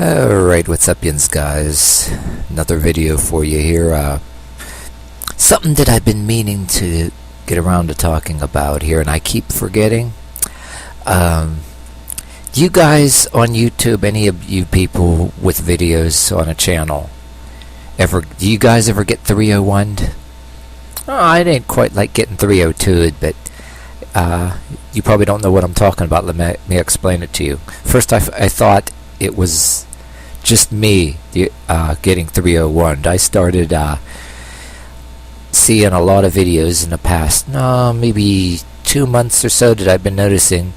Alright, what's up, yins guys? Another video for you here. Something that I've been meaning to get around to talking about here, and I keep forgetting. Do you guys on YouTube, any of you people with videos on a channel, do you guys ever get 301'd? Oh, it ain't quite like getting 302'd, but you probably don't know what I'm talking about. Let me explain it to you. First, I thought it was just me getting 301'd. I started seeing a lot of videos in the past, maybe 2 months or so, that I've been noticing.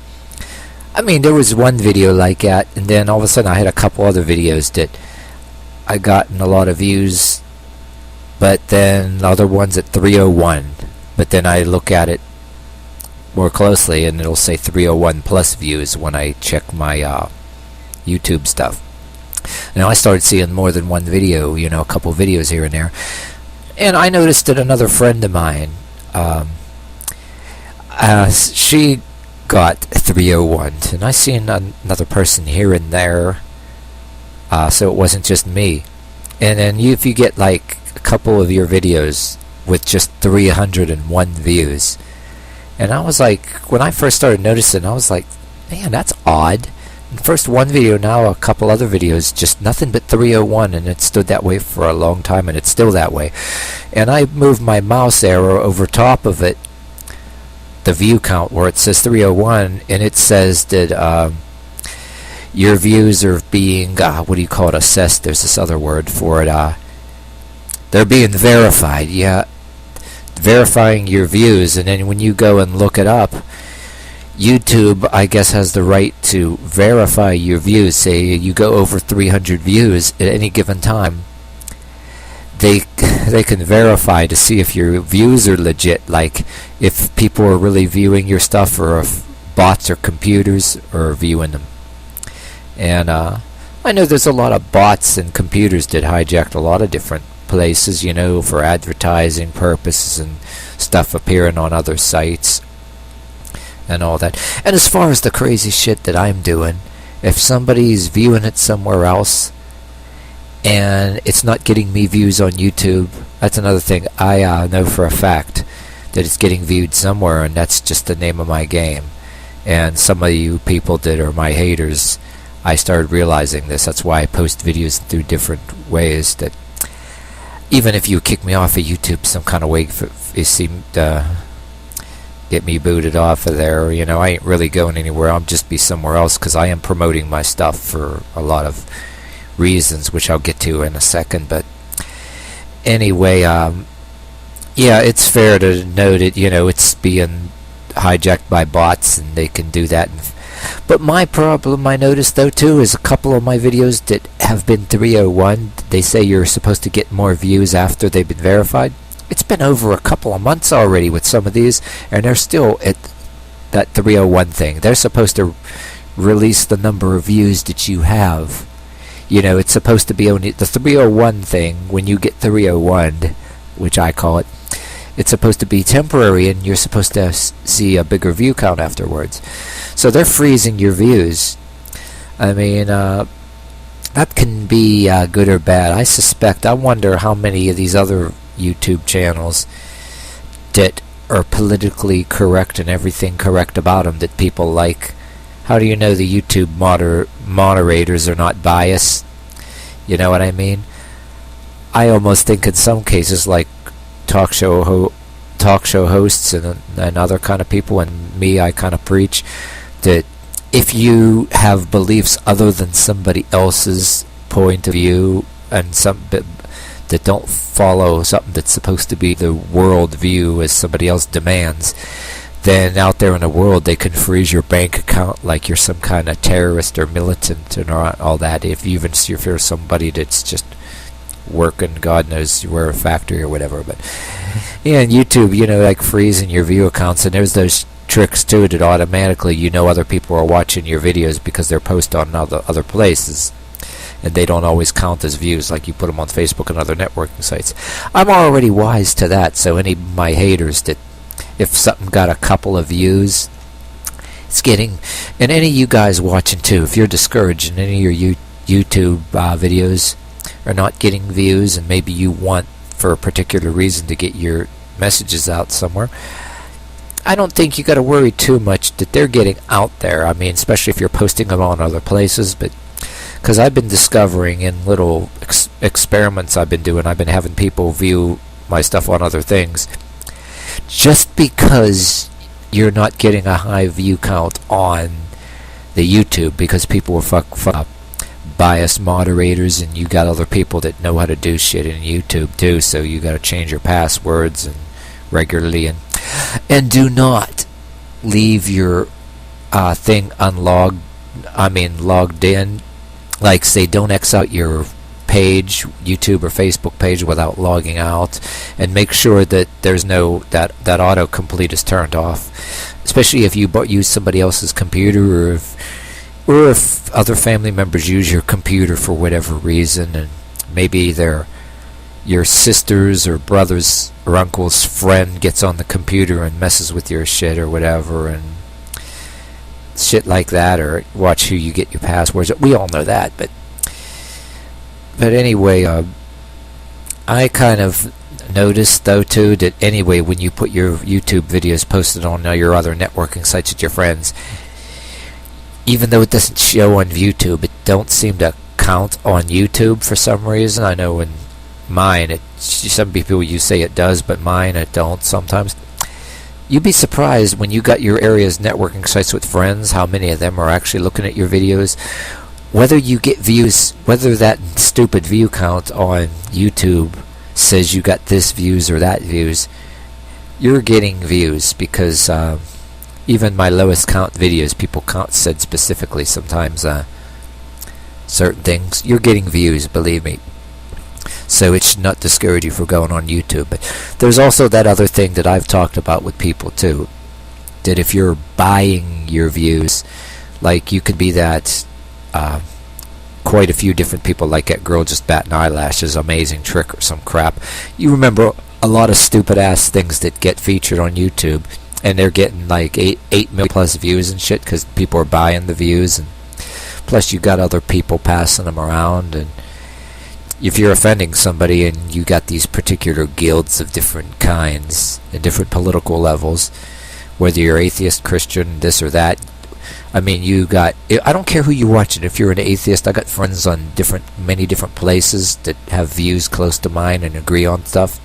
I mean, there was one video like that, and then all of a sudden I had a couple other videos that I gotten a lot of views, but then other ones at 301. But then I look at it more closely and it'll say 301 plus views when I check my YouTube stuff. Now I started seeing more than one video, a couple videos here and there, and I noticed that another friend of mine, she got 301, and I seen another person here and there, so it wasn't just me. And then if you get like a couple of your videos with just 301 views, and I was like, when I first started noticing, I was like, man, that's odd. And first one video, now a couple other videos, just nothing but 301, and it stood that way for a long time, and it's still that way. And I moved my mouse arrow over top of it, the view count, where it says 301, and it says that your views are being, what do you call it, assessed. There's this other word for it. They're being verified. Yeah, verifying your views. And then when you go and look it up, YouTube, I guess, has the right to verify your views. Say you go over 300 views at any given time, they can verify to see if your views are legit, like if people are really viewing your stuff, or if bots or computers are viewing them. And I know there's a lot of bots and computers that hijacked a lot of different places, for advertising purposes and stuff appearing on other sites and all that. And as far as the crazy shit that I'm doing, if somebody's viewing it somewhere else and it's not getting me views on YouTube, that's another thing. I know for a fact that it's getting viewed somewhere, and that's just the name of my game. And some of you people that are my haters, I started realizing this. That's why I post videos through different ways, that even if you kick me off of YouTube some kind of way, if you seem to get me booted off of there, I ain't really going anywhere. I'll just be somewhere else, because I am promoting my stuff for a lot of reasons, which I'll get to in a second. But anyway, yeah, it's fair to note that, it's being hijacked by bots, and they can do that. But my problem, I noticed though too, is a couple of my videos that have been 301, they say you're supposed to get more views after they've been verified. It's been over a couple of months already with some of these, and they're still at that 301 thing. They're supposed to release the number of views that you have. It's supposed to be only the 301 thing. When you get 301, which I call it, it's supposed to be temporary, and you're supposed to see a bigger view count afterwards. So they're freezing your views. I mean, that can be good or bad. I wonder how many of these other YouTube channels that are politically correct and everything correct about them that people like. How do you know the YouTube moderators are not biased? You know what I mean? I almost think in some cases, like talk show hosts and other kind of people, and me, I kind of preach that if you have beliefs other than somebody else's point of view, and that don't follow something that's supposed to be the world view as somebody else demands, then out there in the world they can freeze your bank account like you're some kind of terrorist or militant and all that. If you're somebody that's just working, God knows where, a factory or whatever. But yeah, and YouTube, like freezing your view accounts, and there's those tricks too that automatically other people are watching your videos because they're posted on other places, and they don't always count as views, like you put them on Facebook and other networking sites. I'm already wise to that, so any of my haters that if something got a couple of views, it's getting, and any of you guys watching too, if you're discouraged in any of your YouTube videos are not getting views, and maybe you want for a particular reason to get your messages out somewhere, I don't think you got to worry too much that they're getting out there. I mean, especially if you're posting them on other places. But because I've been discovering in little experiments I've been doing, I've been having people view my stuff on other things. Just because you're not getting a high view count on the YouTube because people were biased moderators, and you got other people that know how to do shit in YouTube too, so you got to change your passwords and regularly, and do not leave your thing logged in. Like, say, don't X out your page, YouTube or Facebook page, without logging out, and make sure that there's no that autocomplete is turned off, especially if you use somebody else's computer, or if other family members use your computer for whatever reason, and maybe they're your sister's or brother's or uncle's friend gets on the computer and messes with your shit or whatever, and shit like that, or watch who you get your passwords. We all know that, but anyway, I kind of noticed though too that anyway, when you put your YouTube videos posted on your other networking sites with your friends, even though it doesn't show on YouTube, it don't seem to count on YouTube for some reason. I know in mine, some people you say it does, but mine it don't sometimes. You'd be surprised when you got your area's networking sites with friends, how many of them are actually looking at your videos. Whether you get views, whether that stupid view count on YouTube says you got this views or that views, you're getting views, because even my lowest count videos, people said specifically sometimes certain things, you're getting views, believe me. So it should not discourage you from going on YouTube. But there's also that other thing that I've talked about with people too, that if you're buying your views, like you could be that quite a few different people, like that girl just batting eyelashes, amazing trick or some crap. You remember a lot of stupid ass things that get featured on YouTube, and they're getting like 8 million plus views and shit because people are buying the views, and plus you got other people passing them around. And if you're offending somebody, and you got these particular guilds of different kinds and different political levels, whether you're atheist, Christian, this or that, I mean, I don't care who you're watching. If you're an atheist, I got friends on many different places that have views close to mine and agree on stuff.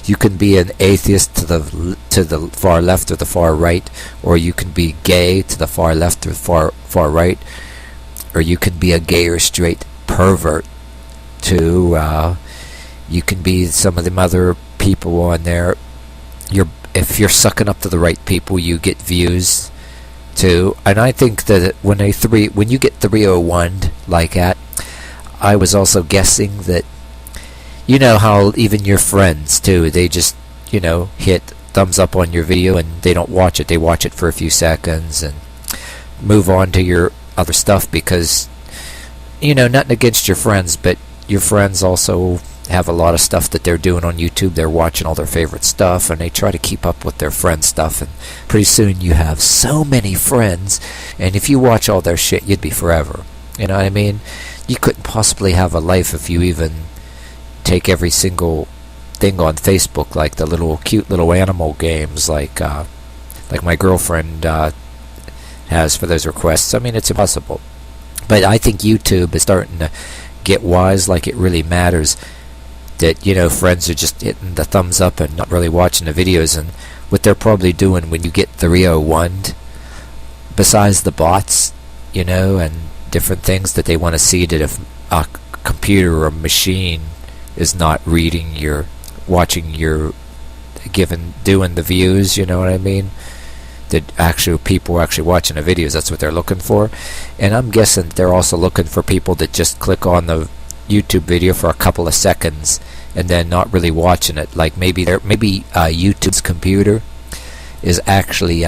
You can be an atheist to the far left or the far right, or you can be gay to the far left or far right, or you can be a gay or straight pervert too. You can be some of them other people on there. If you're sucking up to the right people, you get views too. And I think that when you get 301 like that, I was also guessing that, you know how even your friends too, they just, hit thumbs up on your video and they don't watch it. They watch it for a few seconds and move on to your other stuff, because, nothing against your friends, but your friends also have a lot of stuff that they're doing on YouTube. They're watching all their favorite stuff, and they try to keep up with their friends' stuff, and pretty soon you have so many friends, and if you watch all their shit, you'd be forever. You know what I mean? You couldn't possibly have a life if you even take every single thing on Facebook, like the cute little animal games, like my girlfriend has for those requests. I mean, it's impossible. But I think YouTube is starting to get wise, like it really matters that, friends are just hitting the thumbs up and not really watching the videos. And what they're probably doing when you get 301, besides the bots, and different things that they want to see, that if a computer or a machine is not reading watching doing the views, you know what I mean? That actual people are actually watching the videos, that's what they're looking for. And I'm guessing they're also looking for people that just click on the YouTube video for a couple of seconds and then not really watching it. Like maybe YouTube's computer is actually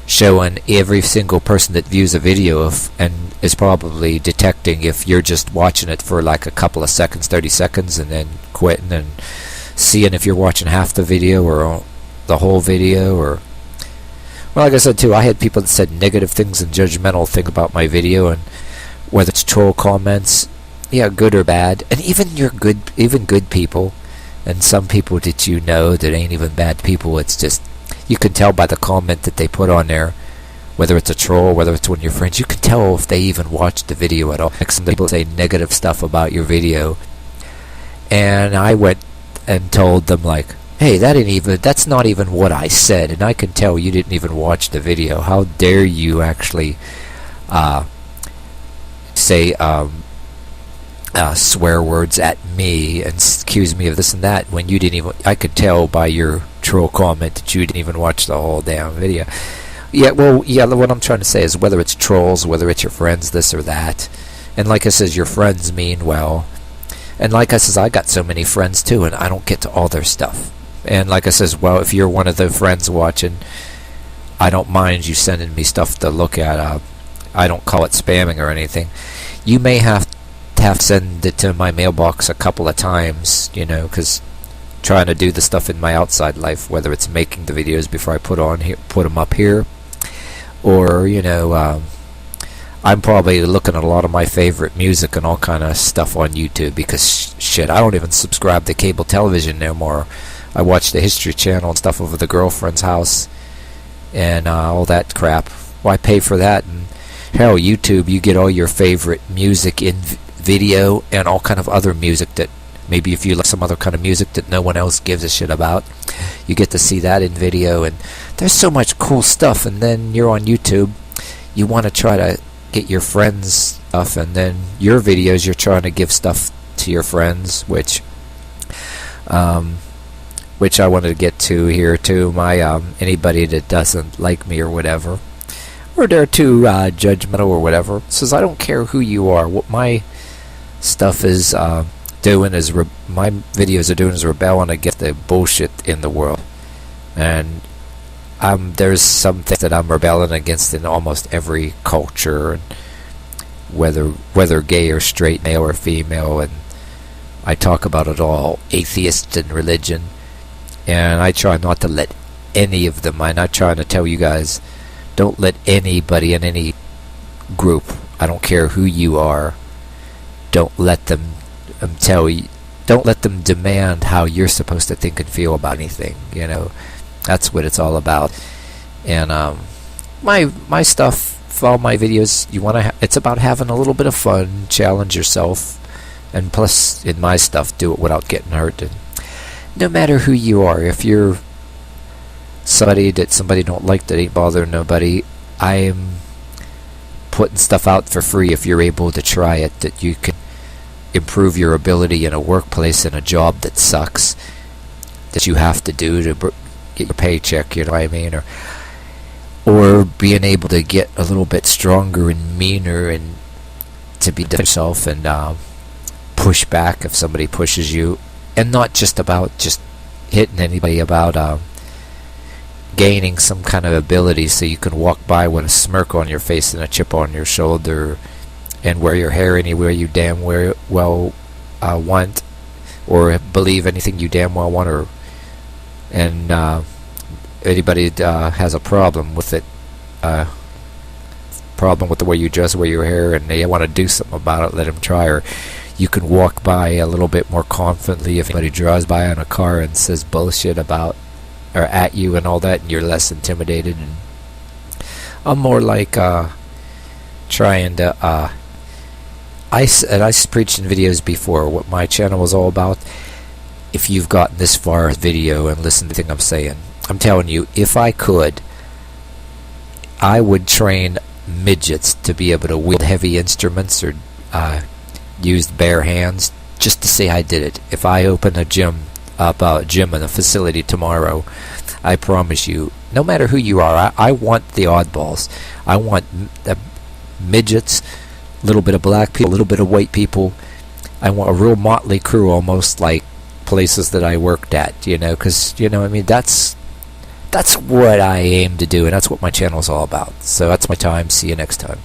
showing every single person that views a video and is probably detecting if you're just watching it for like a couple of seconds, 30 seconds, and then quitting, and seeing if you're watching half the video or the whole video. Or, well, like I said too, I had people that said negative things and judgmental things about my video, and whether it's troll comments, yeah, good or bad, and even good people, and some people that you know that ain't even bad people. It's just, you can tell by the comment that they put on there, whether it's a troll, whether it's one of your friends. You can tell if they even watched the video at all. Like, some people say negative stuff about your video, and I went and told them, like, hey, that's not even what I said, and I can tell you didn't even watch the video. How dare you actually say swear words at me and accuse me of this and that when you didn't even, I could tell by your troll comment that you didn't even watch the whole damn video. Yeah, well, yeah, what I'm trying to say is, whether it's trolls, whether it's your friends, this or that, and like I says, your friends mean well, and like I says, I got so many friends too, and I don't get to all their stuff. And like I says, well, if you're one of the friends watching, I don't mind you sending me stuff to look at. I don't call it spamming or anything. You may have to send it to my mailbox a couple of times, you know, because trying to do the stuff in my outside life, whether it's making the videos before I put them up here, or, you know, I'm probably looking at a lot of my favorite music and all kind of stuff on YouTube, because shit, I don't even subscribe to cable television no more. I watch the History Channel and stuff over the girlfriend's house and all that crap. Well, I pay for that, and hell, YouTube, you get all your favorite music in video and all kind of other music that maybe if you like some other kind of music that no one else gives a shit about, you get to see that in video. And there's so much cool stuff. And then you're on YouTube, you want to try to get your friends stuff, and then your videos, you're trying to give stuff to your friends, which I wanted to get to here too. My anybody that doesn't like me or whatever, or they're too judgmental or whatever, says I don't care who you are. What my stuff is doing is my videos are doing is rebelling against the bullshit in the world. And there's some things that I'm rebelling against in almost every culture, and whether gay or straight, male or female, and I talk about it all, atheists and religion, and I try not to let any of them, I'm not trying to tell you guys, don't let anybody in any group, I don't care who you are, don't let them don't let them demand how you're supposed to think and feel about anything, you know. That's what it's all about. And my stuff, for all my videos, it's about having a little bit of fun, challenge yourself, and plus in my stuff, do it without getting hurt. And no matter who you are, if you're somebody that somebody don't like that ain't bothering nobody, I am putting stuff out for free if you're able to try it, that you can improve your ability in a workplace, in a job that sucks, that you have to do to get your paycheck, you know what I mean, or being able to get a little bit stronger and meaner, and to be yourself and push back if somebody pushes you, and not just about just hitting anybody, about gaining some kind of ability so you can walk by with a smirk on your face and a chip on your shoulder, and wear your hair anywhere you damn well want, or believe anything you damn well want, and anybody has a problem with it, problem with the way you dress, wear your hair, and they want to do something about it, let them try. Or you can walk by a little bit more confidently if anybody drives by on a car and says bullshit about or at you and all that, and you're less intimidated. And I'm more like trying to I preached in videos before what my channel was all about. If you've gotten this far in video and listened to the thing I'm saying, I'm telling you, if I could, I would train midgets to be able to wield heavy instruments or use bare hands, just to say I did it. If I open a gym and a facility tomorrow, I promise you, no matter who you are, I want the oddballs. I want the midgets, a little bit of black people, a little bit of white people. I want a real motley crew, almost like places that I worked at, you know, because, you know, I mean, that's what I aim to do, and that's what my channel is all about. So that's my time. See you next time.